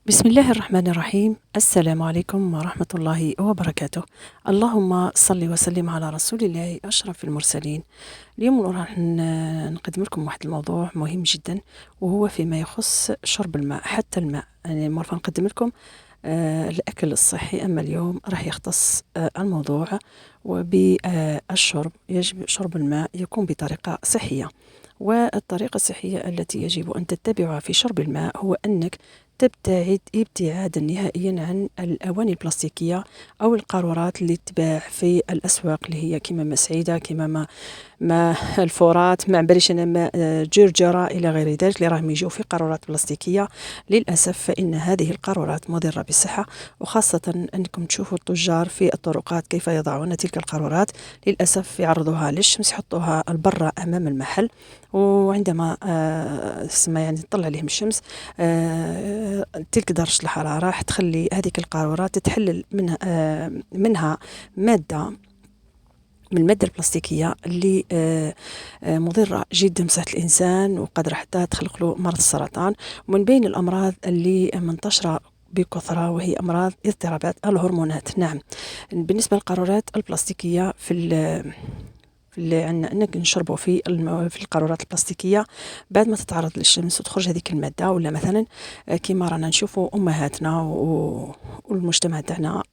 بسم الله الرحمن الرحيم. السلام عليكم ورحمة الله وبركاته. اللهم صل وسلم على رسول الله أشرف المرسلين. اليوم راح نقدم لكم واحد الموضوع مهم جدا، وهو فيما يخص شرب الماء. حتى الماء يعني مرة نقدم لكم الأكل الصحي، أما اليوم راح يختص الموضوع وبالشرب. يجب شرب الماء يكون بطريقة صحية، والطريقة الصحية التي يجب أن تتبعها في شرب الماء هو أنك تبتعد ابتعادا نهائيا عن الأواني البلاستيكية أو القارورات اللي تباع في الأسواق، اللي هي كما ما سعيدة، كما ما الفورات، ما عبريش أنا، ما جرجرة إلى غير ذلك، اللي راهم يجوا في قارورات بلاستيكية. للأسف فإن هذه القارورات مضرة بالصحة، وخاصة أنكم تشوفوا التجار في الطرقات كيف يضعون تلك القارورات. للأسف يعرضوها للشمس، يحطوها البرة أمام المحل، وعندما يعني تطلع عليهم الشمس تلك درجة الحرارة راح تخلي هذيك القارورات تتحلل منها مادة، من المادة البلاستيكية اللي مضرة جدا بصحة الإنسان، وقد حتى تخلق له مرض السرطان. ومن بين الأمراض اللي منتشرة بكثرة وهي أمراض اضطرابات الهرمونات. نعم، بالنسبة للقارورات البلاستيكية في اللي عندنا انك نشربوا في القارورات البلاستيكيه، بعد ما تتعرض للشمس وتخرج هذيك الماده، ولا مثلا كما رانا نشوفوا امهاتنا والمجتمع تاعنا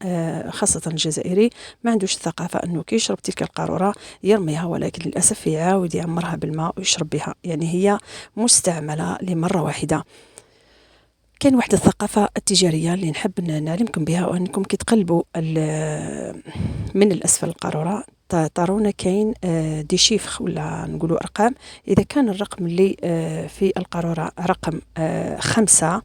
خاصه الجزائري ما عندوش الثقافه انه كي يشرب تلك القاروره يرميها، ولكن للاسف يعاود يعمرها بالماء ويشرب بها، يعني هي مستعمله لمره واحده. كاين واحد الثقافة التجارية اللي نحب نعلمكم بها، وأنكم كي تقلبوا من الأسفل القارورة ترون كاين دي شيفخ ولا نقولوا أرقام. إذا كان الرقم اللي في القارورة رقم 5،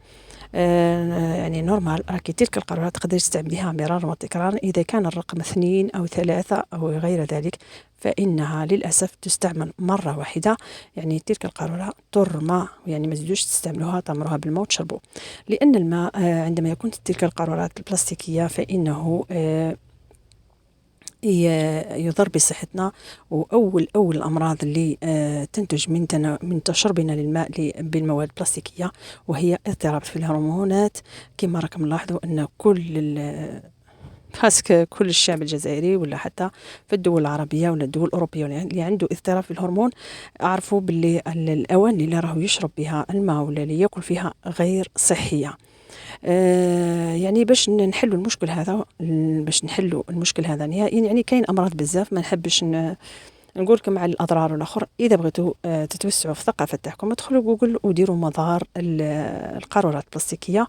يعني نورمال، راكي تلك القارورة تقدر تستعمليها مرارا وتكرارا. إذا كان الرقم 2 أو 3 أو غير ذلك فإنها للأسف تستعمل مرة واحدة، يعني تلك القارورة ترمى، يعني ما تزيدوش تستعملوها، تمروها بالماء وتشربوا. لأن الماء عندما يكون تلك القارورات البلاستيكية فإنه يضر بصحتنا. وأول الأمراض اللي تنتج من تشربنا للماء بالمواد البلاستيكية وهي اضطراب في الهرمونات. كما راكم نلاحظوا أن خاصك كل الشعب الجزائري ولا حتى في الدول العربية ولا الدول الأوروبية اللي عنده اضطراب في الهرمون، أعرفوا باللي الأواني اللي راهو يشرب بها الماء ولا اللي يأكل فيها غير صحية. يعني باش نحلوا المشكل هذا، باش نحلوا المشكل هذا نهائيا، يعني كاين امراض بزاف ما نحبش نقول لكم على الاضرار والاخر. اذا بغيتوا تتوسعوا في الثقافه تاعكم ادخلوا جوجل وديروا مظاهر القارورات البلاستيكيه،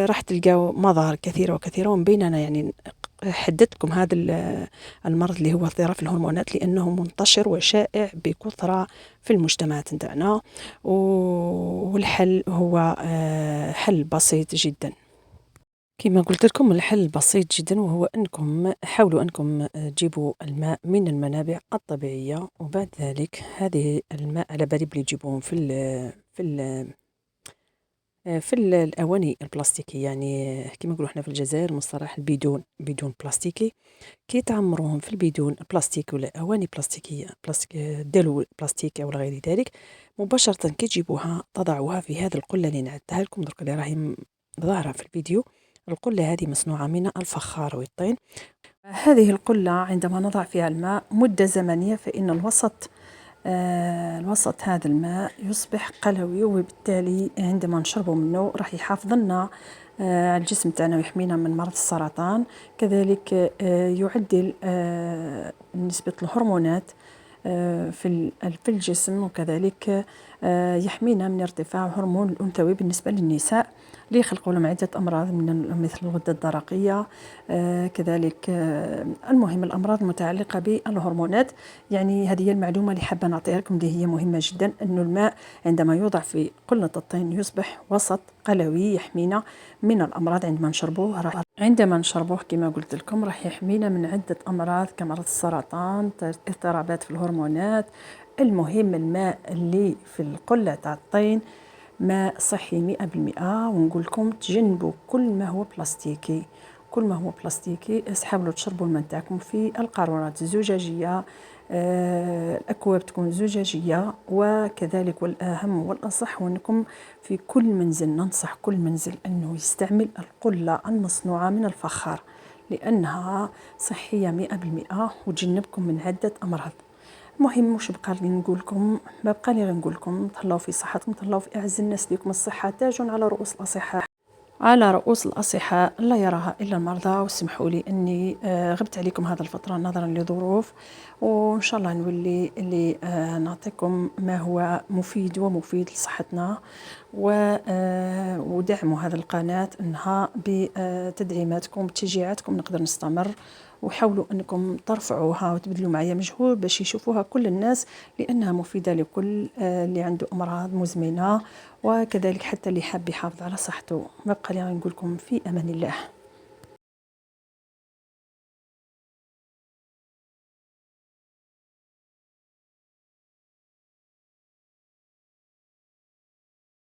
راح تلقاو مظاهر كثيره وكثيره، ومن بيننا يعني حددتكم هذا المرض اللي هو اضطراب الهرمونات، لانه منتشر وشائع بكثره في المجتمعات نتاعنا. والحل هو حل بسيط جدا. كما قلت لكم الحل بسيط جدا، وهو أنكم حاولوا أنكم تجيبوا الماء من المنابع الطبيعية، وبعد ذلك هذه الماء على بالي بلي تجيبوهم في الأواني البلاستيكية، يعني كما نقولوا احنا في الجزائر مصطلح بدون بلاستيكي. كي تعمروهم في البيدون بلاستيك ولا أواني بلاستيكية، دلو بلاستيكي أو غير ذلك، مباشرة كي تجيبوها تضعوها في هذه القلة اللي نعدتها لكم درك، اللي راهي ظاهرة في الفيديو. القلة هذه مصنوعة من الفخار والطين. هذه القلة عندما نضع فيها الماء مدة زمنية، فإن الوسط هذا الماء يصبح قلوي، وبالتالي عندما نشربه منه راح يحافظ لنا الجسم تاعنا ويحمينا من مرض السرطان. كذلك يعدل نسبة الهرمونات في الجسم، وكذلك يحمينا من ارتفاع هرمون الأنثوي بالنسبة للنساء، ليخلقوا لهم عدة أمراض مثل الغدة الدرقية. كذلك المهم الأمراض المتعلقة بالهرمونات. يعني هذه المعلومة اللي حابة نعطيها لكم، اللي هي مهمة جدا، أن الماء عندما يوضع في قلة الطين يصبح وسط قلوي يحمينا من الأمراض. عندما نشربوه كما قلت لكم راح يحمينا من عدة أمراض كمرض السرطان، اضطرابات في الهرمونات. المهم الماء اللي في القلة تاع الطين ماء صحي 100%. ونقول لكم تجنبوا كل ما هو بلاستيكي، كل ما هو بلاستيكي. حاولوا تشربوا الماء تاعكم في القارورات الزجاجية الأكواب تكون زجاجية. وكذلك والأهم والأصح هو أنكم في كل منزل، ننصح كل منزل أنه يستعمل القلة المصنوعة من الفخار، لأنها صحية 100% وتجنبكم من عدة أمراض. المهم وش بقى لي نقول لكم؟ ما بقى لي غير نقول لكم تهلاو في صحتكم، تهلاو في أعز الناس ليكم. الصحة تاج على رؤوس الأصحاء، على رؤوس الأصحاء لا يراها إلا المرضى. واسمحوا لي أني غبت عليكم هذا الفترة نظرا لظروف، وإن شاء الله نولي اللي نعطيكم ما هو مفيد ومفيد لصحتنا. ودعموا هذا القناة أنها بتدعيماتكم بتشجيعاتكم نقدر نستمر، وحاولوا أنكم ترفعوها وتبذلوا معايا مجهود باش يشوفوها كل الناس، لأنها مفيدة لكل اللي عنده أمراض مزمنة، وكذلك حتى اللي حاب يحافظ على صحته. ما بقى لي نقول لكم في أمان الله.